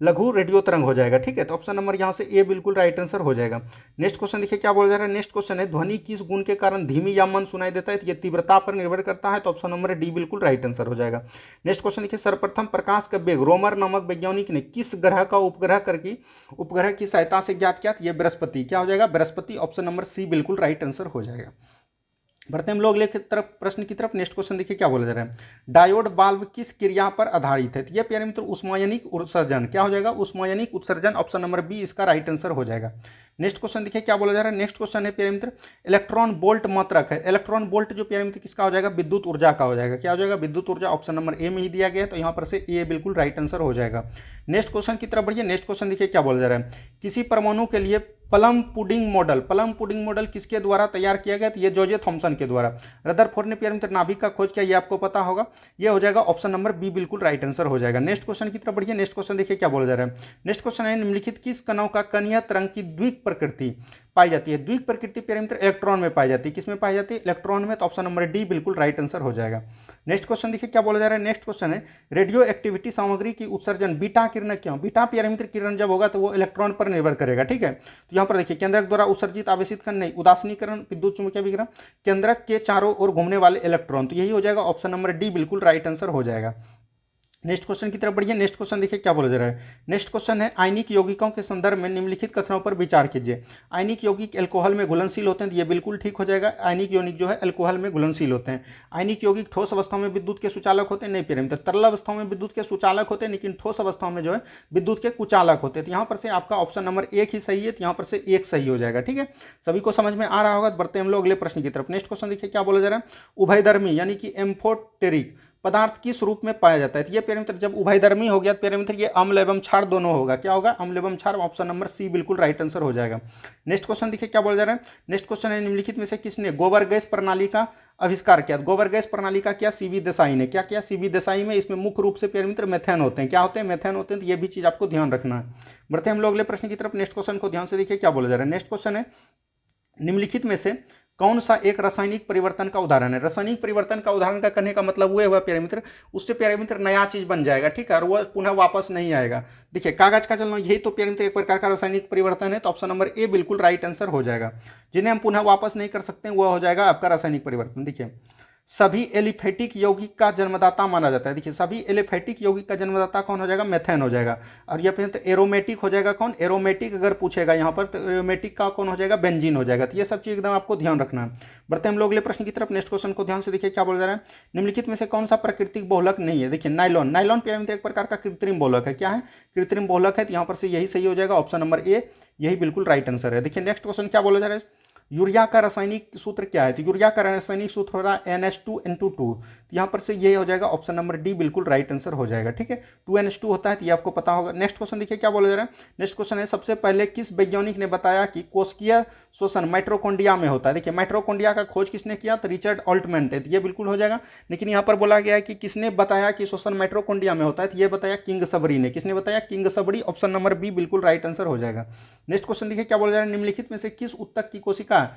A: लघु रेडियो तरंग हो जाएगा, ठीक है। तो ऑप्शन नंबर यहाँ से ए बिल्कुल राइट आंसर हो जाएगा। नेक्स्ट क्वेश्चन देखिए क्या बोला जा रहा है। नेक्स्ट क्वेश्चन है ध्वनि किस गुण के कारण धीमी या मंद सुनाई देता है? तो ये तीव्रता पर निर्भर करता है। तो ऑप्शन नंबर डी बिल्कुल राइट आंसर हो जाएगा। नेक्स्ट क्वेश्चन देखिए सर्वप्रथम प्रकाश का वेग रोमर नामक वैज्ञानिक ने किस ग्रह का उपग्रह की सहायता से ज्ञात किया? ये बृहस्पति। क्या हो जाएगा? बृहस्पति। ऑप्शन नंबर सी बिल्कुल राइट आंसर हो जाएगा। बढ़ते हम लोग अगले प्रश्न की तरफ। नेक्स्ट क्वेश्चन देखिए क्या बोला जा रहा है। डायोड वाल्व किस क्रिया पर आधारित है? तो ये प्यारे मित्र उष्मायनिक उत्सर्जन। क्या हो जाएगा? उष्मायनिक उत्सर्जन। ऑप्शन नंबर बी इसका राइट आंसर हो जाएगा। नेक्स्ट क्वेश्चन देखिए क्या बोला जा रहा है। नेक्स्ट क्वेश्चन है प्यारे मित्र इलेक्ट्रॉन वोल्ट मात्रक है। इलेक्ट्रॉन वोल्ट जो प्यारे मित्र किसका हो जाएगा? विद्युत ऊर्जा का हो जाएगा। क्या हो जाएगा? विद्युत ऊर्जा। ऑप्शन नंबर ए में ही दिया गया है, तो यहाँ पर से ए बिल्कुल राइट आंसर हो जाएगा। नेक्स्ट क्वेश्चन की तरफ बढ़िए। नेक्स्ट क्वेश्चन देखिए क्या बोला जा रहा है। किसी परमाणु के लिए प्लम पुडिंग मॉडल किसके द्वारा तैयार किया गया? तो ये जोसेफ थॉमसन के द्वारा। रदरफोर्ड ने प्यारे मित्र नाभिक का खोज किया, ये आपको पता होगा। ये हो जाएगा ऑप्शन नंबर बी बिल्कुल राइट आंसर हो जाएगा। नेक्स्ट क्वेश्चन की तरफ बढ़िए। नेक्स्ट क्वेश्चन देखिए क्या बोला जा रहा है। नेक्स्ट क्वेश्चन है निम्नलिखित किस कणों का कणीय तरंग की द्विक प्रकृति पाई जाती है? द्विक प्रकृति प्यारे मित्र इलेक्ट्रॉन में पाई जाती है। किसमें पाई जाती है? इलेक्ट्रॉन में। तो ऑप्शन नंबर डी बिल्कुल राइट आंसर हो जाएगा। नेक्स्ट क्वेश्चन देखिए क्या बोला जा रहा है। नेक्स्ट क्वेश्चन है रेडियो एक्टिविटी सामग्री की उत्सर्जन बीटा किरण क्यों? बीटा प्यारे मित्र किरण जब होगा तो वो इलेक्ट्रॉन पर निर्भर करेगा, ठीक है। तो यहाँ पर देखिए केंद्रक द्वारा उत्सर्जित आवेशित कण नहीं, उदासीनीकरण विद्युत चुम्बकीय विकिरण, केंद्रक के चारों ओर घूमने वाले इलेक्ट्रॉन। तो यही हो जाएगा ऑप्शन नंबर डी बिल्कुल राइट आंसर हो जाएगा। नेक्स्ट क्वेश्चन की तरफ बढ़िए। नेक्स्ट क्वेश्चन देखिए क्या बोला जा रहा है। नेक्स्ट क्वेश्चन है आयनिक यौगिकों के संदर्भ में निम्नलिखित कथनों पर विचार कीजिए। आयनिक यौगिक अल्कोहल में घुलनशील होते हैं, तो ये बिल्कुल ठीक हो जाएगा। आयनिक यौगिक जो है अल्कोहल में घुलनशील होते हैं। आयनिक यौगिक ठोस अवस्थाओं में विद्युत के सुचालक होते हैं, नहीं प्रेम, तरल अवस्थाओं में विद्युत के सुचालक होते हैं, लेकिन ठोस अवस्थाओं में जो है विद्युत के कुचालक होते हैं। तो यहाँ पर से आपका ऑप्शन नंबर एक ही सही है, तो यहाँ पर से एक सही हो जाएगा। ठीक है, सभी को समझ में आ रहा होगा। बढ़ते हम लोग अगले प्रश्न की तरफ। नेक्स्ट क्वेश्चन देखिए क्या बोला जा रहा है। उभयधर्मी यानी कि एम्फोटेरिक पदार्थ किस रूप में पाया जाता है। तो ये प्यारे मित्र जब उभयधर्मी हो गया तो प्यारे मित्र ये अम्ल एवं क्षार दोनों होगा। क्या होगा, अम्ल एवं क्षार। ऑप्शन नंबर सी बिल्कुल राइट आंसर हो जाएगा। नेक्स्ट क्वेश्चन देखिए क्या बोला जा रहा है। नेक्स्ट क्वेश्चन है निम्नलिखित में से किसने गोबर गैस प्रणाली का आविष्कार किया। गोबर गैस प्रणाली का क्या, सीवी देसाई ने। क्या किया, सीवी देसाई में। इसमें मुख्य रूप से प्यारे मित्र मेथेन होते हैं। क्या होते हैं, मेथेन होते हैं। तो ये भी चीज आपको ध्यान रखना है। बढ़ते हम लोग अगले प्रश्न की तरफ। नेक्स्ट क्वेश्चन को ध्यान से देखिए क्या बोला जा रहा है। नेक्स्ट क्वेश्चन है निम्नलिखित में से कौन सा एक रासायनिक परिवर्तन का उदाहरण है। रासायनिक परिवर्तन का उदाहरण का कहने का मतलब हुआ प्यारे मित्र उससे प्यारे मित्र नया चीज बन जाएगा। ठीक है, और वह पुनः वापस नहीं आएगा। देखिए कागज का चलना, यही तो प्यारे मित्र एक प्रकार का रासायनिक परिवर्तन है। तो ऑप्शन नंबर ए बिल्कुल राइट आंसर हो जाएगा। जिन्हें हम पुनः वापस नहीं कर सकते वह हो जाएगा आपका रासायनिक परिवर्तन। देखिए सभी एलिफेटिक यौगिक का जन्मदाता माना जाता है। देखिए सभी एलिफेटिक यौगिक का जन्मदाता कौन हो जाएगा, मेथेन हो जाएगा। और यह फिर एरोमेटिक हो जाएगा कौन, एरोमेटिक अगर पूछेगा यहाँ पर तो एरोमेटिक का कौन हो जाएगा, बेंजीन हो जाएगा। तो ये सब चीज एकदम आपको ध्यान रखना है। बढ़ते हम लोग अगले प्रश्न की तरफ। नेक्स्ट क्वेश्चन को ध्यान से देखिए क्या बोला जा रहा है। निम्नलिखित में से कौन सा प्राकृतिक बहुलक नहीं है। देखिए नाइलॉन, नाइलॉन प्यारे एक प्रकार का कृत्रिम बहुलक है। क्या है, कृत्रिम बहुलक है। तो यहाँ पर से यही सही हो जाएगा। ऑप्शन नंबर ए यही बिल्कुल राइट आंसर है। देखिए नेक्स्ट क्वेश्चन क्या बोला जा रहा है। यूरिया का रासायनिक सूत्र क्या है। तो यूरिया का रासायनिक सूत्र हो रहा है NH2N2 यहाँ पर से ये हो जाएगा ऑप्शन नंबर डी बिल्कुल राइट आंसर हो जाएगा। ठीक है, 2NH2 होता है, तो ये आपको पता होगा। नेक्स्ट क्वेश्चन देखिए क्या बोला जा रहा है। नेक्स्ट क्वेश्चन है सबसे पहले किस वैज्ञानिक ने बताया कि कोशिकीय श्वसन माइटोकॉन्ड्रिया में होता है। देखिए माइटोकॉन्ड्रिया का खोज किसने किया, तो रिचर्ड ऑल्टमैन ने। तो ये बिल्कुल हो जाएगा। लेकिन यहाँ पर बोला गया है कि किसने बताया कि श्वसन माइटोकॉन्ड्रिया में होता है, तो ये बताया किंगसबरी ने। किसने बताया, किंगसबरी। ऑप्शन नंबर बी बिल्कुल राइट आंसर हो जाएगा। नेक्स्ट क्वेश्चन देखिए क्या बोला जा रहा है। निम्नलिखित में से किस ऊतक की कोशिका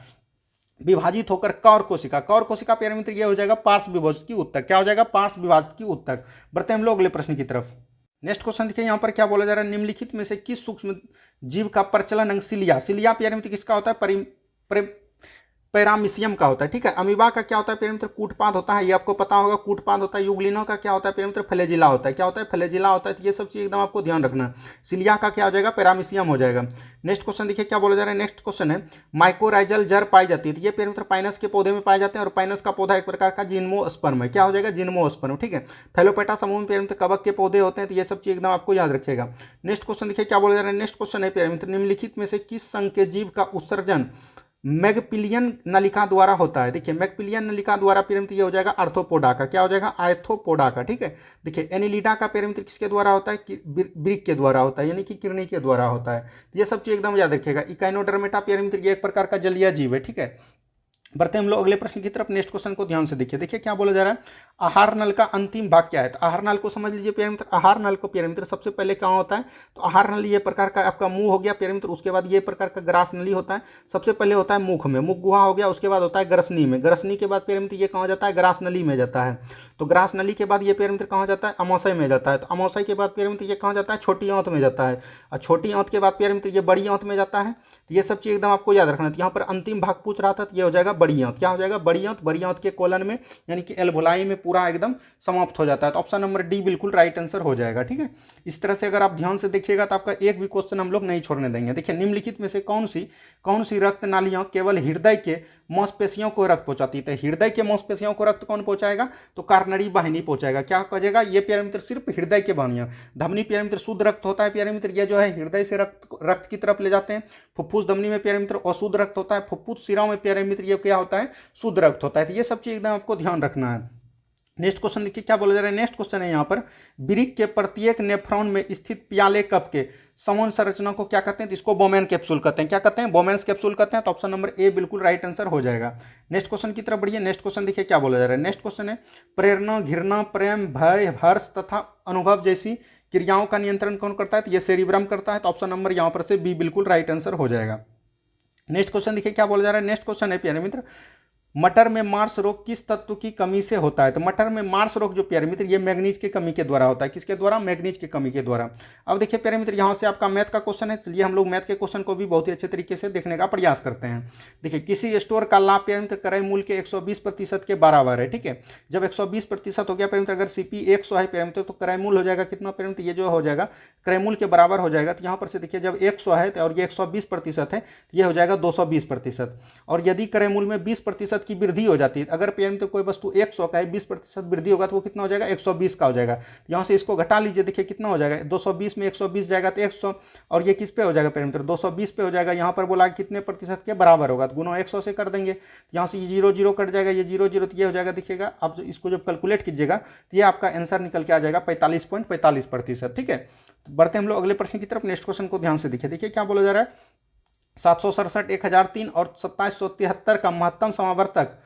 A: विभाजित होकर कौर कोशिका, कौर कोशिका प्यारे मित्र ये हो जाएगा पार्श्व विभाजित की ऊतक। क्या हो जाएगा, पार्श्व विभाजित की ऊतक। बढ़ते हम लोग अगले प्रश्न की तरफ। नेक्स्ट क्वेश्चन देखिए यहाँ पर क्या बोला जा रहा है। निम्नलिखित में से किस सूक्ष्म जीव का प्रचलन अंग सिलिया, सिलिया प्यारे मित्र किसका होता है, पैरामीशियम का होता है। ठीक है, अमीबा का क्या होता है प्यारे मित्र, कूटपाद होता है। ये आपको पता होगा, कूटपाद होता है। युगलिनों का क्या होता है प्यारे मित्र, फ्लैजिला होता है। क्या होता है, फ्लैजिला होता है। तो ये सब चीज एकदम आपको ध्यान रखना है। सिलिया का क्या हो जाएगा, पैरामीशियम हो जाएगा। नेक्स्ट क्वेश्चन देखिए क्या बोला जा रहा है। नेक्स्ट क्वेश्चन है माइकोराइजल जड़ पाई जाती है। तो ये प्यारे मित्र पाइनस के पौधे में पाए जाते हैं। और पाइनस का पौधा एक प्रकार का जिम्नोस्पर्म है। क्या हो जाएगा, जिम्नोस्पर्म। ठीक है, थैलोपेटा समूह में प्यारे मित्र कवक के पौधे होते हैं। तो ये सब चीज एकदम आपको याद रखेगा। नेक्स्ट क्वेश्चन देखिए क्या बोला जा रहा है। नेक्स्ट क्वेश्चन है प्यारे मित्र निम्नलिखित में से किस संघ के जीव का उत्सर्जन मैगपिलियन नलिका द्वारा होता है। देखिए मैगपिलियन नलिका द्वारा प्यारे ये हो जाएगा आर्थ्रोपोडा का। क्या हो जाएगा, आर्थ्रोपोडा का। ठीक है, देखिए एनिलिडा का प्यारे किसके द्वारा होता है, ब्रिक के द्वारा होता है, यानी कि किरनी के द्वारा होता है। ये सब चीज एकदम याद रखिएगा। इकाइनोडर्मेटा प्यारे ये एक प्रकार का जलीय जीव है। ठीक है, बढ़ते हम लोग अगले प्रश्न की तरफ। नेक्स्ट क्वेश्चन को ध्यान से देखिए। देखिए क्या बोला जा रहा है, आहार नल का अंतिम भाग क्या है। तो आहार नल को समझ लीजिए प्यारे मित्र। आहार नल को प्यारे मित्र सबसे पहले क्या होता है, तो आहार नली ये प्रकार का आपका मुंह हो गया प्यारे मित्र। उसके बाद ये प्रकार का ग्रास नली होता है। सबसे पहले होता है मुख में, मुख गुहा हो गया। उसके बाद होता है ग्रसनी में, ग्रसनी के बाद प्यारे मित्र ये कहाँ जाता है, ग्रास नली में जाता है। तो ग्रास नली के बाद ये प्यारे मित्र कहाँ जाता है, अमाशय में जाता है। तो अमाशय के बाद प्यारे मित्र ये कहाँ जाता है, छोटी आंत में जाता है। और छोटी आंत के बाद प्यारे मित्र ये बड़ी आंत में जाता है। तो ये सब चीज एकदम आपको याद रखना है। यहाँ पर अंतिम भाग पूछ रहा था, तो ये हो जाएगा बड़ी आंत। क्या हो जाएगा, बड़ी आंत। बड़ी आंत के कोलन में यानी कि एल्वोलाई में पूरा एकदम समाप्त हो जाता है। तो ऑप्शन नंबर डी बिल्कुल राइट आंसर हो जाएगा। ठीक है, इस तरह से अगर आप ध्यान से देखिएगा तो आपका एक भी क्वेश्चन हम लोग नहीं छोड़ने देंगे। देखिए निम्नलिखित में से कौन सी रक्त नालियां केवल हृदय के मांसपेशियों को रक्त पहुंचाती है। हृदय के मांसपेशियों को रक्त कौन पहुंचाएगा, तो कार्नरी वाहिनी पहुंचाएगा। क्या कहेगा, ये प्यारे मित्र सिर्फ हृदय के वाहिनियां। धमनी प्यारे मित्र शुद्ध रक्त होता है प्यारे मित्र, ये जो है हृदय से रक्त की तरफ ले जाते हैं। फुफ्फुस धमनी में प्यारे मित्र अशुद्ध रक्त होता है। फुफ्फुस शिरा में प्यारे मित्र ये क्या होता है, शुद्ध रक्त होता है। तो ये सब चीज एकदम आपको ध्यान रखना है। नेक्स्ट क्वेश्चन देखिए क्या बोला जा रहा है। नेक्स्ट क्वेश्चन है यहाँ पर वृक्क के प्रत्येक नेफ्रॉन में स्थित प्याले कप के समान संरचना को क्या कहते हैं, तो इसको बोमेन कैप्सूल कहते हैं। क्या कहते हैं, बोमेन्स कैप्सूल कहते हैं। तो ऑप्शन नंबर ए बिल्कुल राइट आंसर हो जाएगा। नेक्स्ट क्वेश्चन की तरफ बढ़िए। नेक्स्ट क्वेश्चन देखिए क्या बोला जा रहा है। नेक्स्ट क्वेश्चन है प्रेरणा, घृणा, प्रेम, भय, हर्ष तथा अनुभव जैसी क्रियाओं का नियंत्रण कौन करता है, तो ये सेरिब्रम करता है। तो ऑप्शन नंबर यहाँ पर से बी बिल्कुल राइट आंसर हो जाएगा। नेक्स्ट क्वेश्चन देखिए क्या बोला जा रहा है। नेक्स्ट क्वेश्चन है प्यारे मित्र मटर में मार्स रोग किस तत्व की कमी से होता है? तो मटर में मार्स रोग जो प्यारे मित्र ये मैग्नीज की कमी के द्वारा होता है। किसके द्वारा? मैग्नीज की कमी के द्वारा। अब देखिए प्यारे मित्र यहाँ से आपका मैथ का क्वेश्चन है। चलिए हम लोग मैथ के क्वेश्चन को भी बहुत ही अच्छे तरीके से देखने का प्रयास करते हैं। देखिए किसी स्टोर का लाभ प्यारे मित्र क्रय मूल्य के 120% के बराबर है। ठीक है, जब 120% हो गया प्यारे मित्र, अगर सीपी 100 है प्यारे मित्र तो क्रय मूल्य हो जाएगा कितना प्यारे मित्र? ये जो हो जाएगा क्रय मूल्य के बराबर हो जाएगा। तो यहाँ पर से देखिए जब 100 है और ये 120% है, ये हो जाएगा 220%। और यदि क्रय मूल्य में 20% की वृद्धि हो जाती है, अगर पेयर में तो कोई वस्तु 100 का है, 20% वृद्धि होगा तो वो कितना हो जाएगा? 120 का हो जाएगा। यहाँ से इसको घटा लीजिए, देखिए कितना हो जाएगा? 220 में 120 जाएगा तो 100, और ये किस पे हो जाएगा पेयर मित्र? 220 पे हो जाएगा। यहाँ पर बोला कितने प्रतिशत के बराबर होगा, तो गुना 100 से कर देंगे। यहाँ से ये 0 0 कट जाएगा, ये 0 0 तो ये हो जाएगा। देखिएगा आप इसको जब कैलकुलेट कीजिएगा तो ये आपका आंसर निकल के आ जाएगा 45.45%। ठीक है, तो बढ़ते हम लोग अगले प्रश्न की तरफ। नेक्स्ट क्वेश्चन को ध्यान से देखिए। देखिए क्या बोला जा रहा है? 767, 1003 और 2773 का महत्तम समावर्तक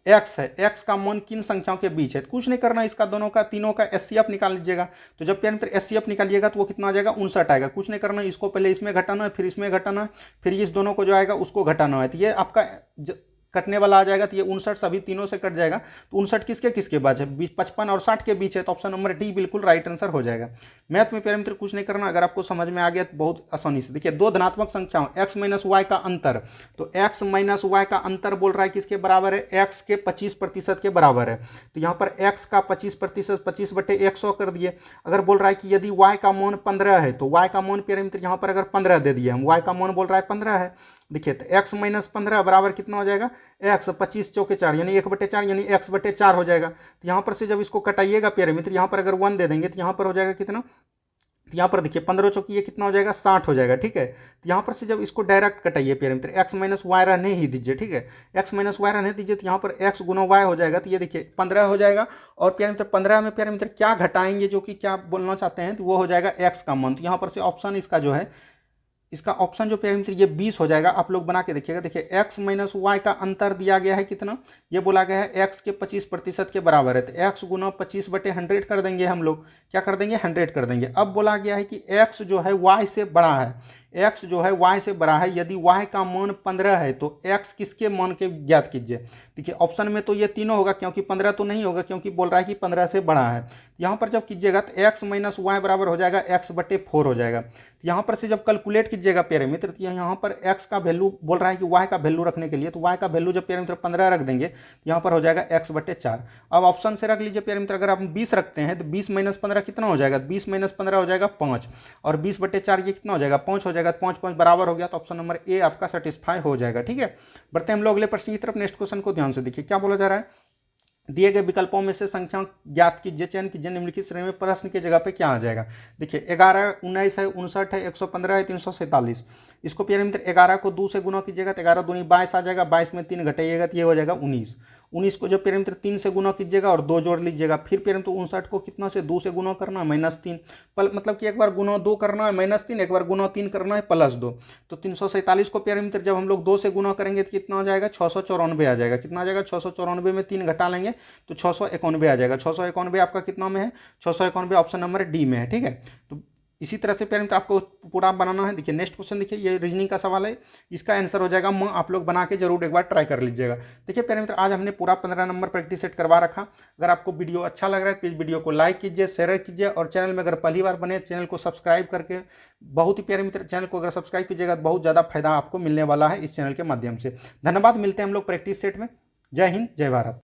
A: x है। x का मान किन संख्याओं के बीच है? कुछ नहीं करना, इसका दोनों का तीनों का एचसीएफ निकाल लीजिएगा। तो जब पेयर मित्र एचसीएफ निकालिएगा तो वो कितना आ जाएगा? 59 आएगा। कुछ नहीं करना, इसको पहले इसमें घटाना है, फिर इसमें घटाना है, फिर इस दोनों को जो आएगा उसको घटाना है। तो ये आपका कटने वाला आ जाएगा। तो ये 59 सभी तीनों से कट जाएगा। तो 59 किसके किसके बीच है? 55 और 60 के बीच है। तो ऑप्शन नंबर डी बिल्कुल राइट आंसर हो जाएगा। मैथ में प्यारे मित्र कुछ नहीं करना, अगर आपको समझ में आ गया तो बहुत आसानी से देखिए। दो धनात्मक संख्याओं x माइनस वाई का अंतर, तो x माइनस वाई का अंतर बोल रहा है किसके बराबर है? x के 25% के बराबर है। तो यहाँ पर x का 25%, 25/100 कर दिए। अगर बोल रहा है कि यदि y का मान 15 है तो y का मान प्यारे मित्र यहाँ पर अगर 15 दे दिए हम, y का मान बोल रहा है 15 है। देखिए तो x माइनस 15 बराबर कितना हो जाएगा? x 25 चौके 4 यानी 1/4 यानी x/4 हो जाएगा। तो यहाँ पर से जब इसको कटाइएगा प्यारे मित्र, यहाँ पर अगर 1 दे देंगे तो यहाँ पर हो जाएगा कितना? तो यहाँ पर देखिए 15 चौकी ये कितना हो जाएगा? 60 हो जाएगा। ठीक है, तो यहाँ पर से जब इसको डायरेक्ट कटाइए प्यारे मित्र, x माइनस वाई रहने ही दीजिए। ठीक है, x माइनस वाई रहने दीजिए, तो यहाँ पर x गुना y हो जाएगा। तो ये देखिए 15 हो जाएगा। और प्यारे मित्र 15 में प्यारे मित्र क्या घटाएंगे, जो कि क्या बोलना चाहते हैं, तो वो हो जाएगा x का मान। तो यहाँ पर से ऑप्शन इसका जो है, इसका ऑप्शन जो प्यारे मित्र ये 20 हो जाएगा। आप लोग बना के देखिएगा। देखिए x माइनस वाई का अंतर दिया गया है कितना? ये बोला गया है x के 25% के बराबर है। तो x गुना 25/100 कर देंगे हम लोग। क्या कर देंगे? 100 कर देंगे। अब बोला गया है कि x जो है y से बड़ा है, x जो है y से बड़ा है। यदि y का मान 15 है तो x किसके मान के ज्ञात कीजिए। देखिए ऑप्शन में तो ये तीनों होगा, क्योंकि 15 तो नहीं होगा, क्योंकि बोल रहा है कि 15 से बड़ा है। यहाँ पर जब कीजिएगा तो x माइनस वाई बराबर हो जाएगा x/4 हो जाएगा। यहाँ पर से जब कैलकुलेट कीजिएगा प्यारे मित्र, तो यहाँ पर x का वैल्यू बोल रहा है कि y का वैल्यू रखने के लिए, तो y का वैल्यू जब प्यारे मित्र 15 रख देंगे तो यहाँ पर हो जाएगा x/4। अब ऑप्शन से रख लीजिए प्यारे मित्र, अगर आप 20 रखते हैं तो 20 माइनस 15 कितना हो जाएगा? 20 माइनस 15 हो जाएगा 5, और 20/4 ये कितना हो जाएगा? 5 हो जाएगा। 5 5 बराबर हो गया, तो ऑप्शन नंबर ए आपका सेटिस्फाई हो जाएगा। ठीक है, बढ़ते हम लोग अगले प्रश्न की तरफ। नेक्स्ट क्वेश्चन को ध्यान से देखिए। क्या बोला जा रहा है? दिए गए विकल्पों में से संख्या ज्ञात कीजिए, चयन कीजिए निम्नलिखित श्रेणी में प्रश्न की जगह पे क्या आ जाएगा। देखिए 11, 19 है, 59 है, 115 है, 347। इसको प्यारे मित्र 11 को 2 से गुना कीजिएगा तो 11 दूनी 22 आ जाएगा। 22 में 3 घटाइएगा तो ये हो जाएगा 19। 19 को जब प्यारे मित्र 3 से गुना कीजिएगा और 2 जोड़ लीजिएगा। फिर प्यारे मित्र 59 को कितना से 2 से गुना करना है? -3। मतलब कि एक बार गुना 2 करना है -3, एक बार गुना 3 करना है +2। तो 347 को प्यारे मित्र जब हम लोग 2 से गुना करेंगे तो कितना हो जाएगा? 694 आ जाएगा। कितना आ जाएगा? 694 में 3 घटा लेंगे तो 691 आ जाएगा। 691 आपका कितना में है? 691 ऑप्शन नंबर डी में है। ठीक है, तो इसी तरह से पेरेंट आपको पूरा बनाना है। देखिए नेक्स्ट क्वेश्चन, देखिए ये रीजनिंग का सवाल है, इसका आंसर हो जाएगा म। आप लोग बना के जरूर एक बार ट्राई कर लीजिएगा। देखिए पेरेंट आज हमने पूरा 15 नंबर प्रैक्टिस सेट करवा रखा। अगर आपको वीडियो अच्छा लग रहा है प्लीज़ वीडियो को लाइक कीजिए, शेयर कीजिए, और चैनल में अगर पहली बार बने चैनल को सब्सक्राइब करके, बहुत ही प्यारे मित्र चैनल को अगर सब्सक्राइब कीजिएगा तो बहुत ज़्यादा फायदा आपको मिलने वाला है इस चैनल के माध्यम से। धन्यवाद, मिलते हैं हम लोग प्रैक्टिस सेट में। जय हिंद, जय भारत।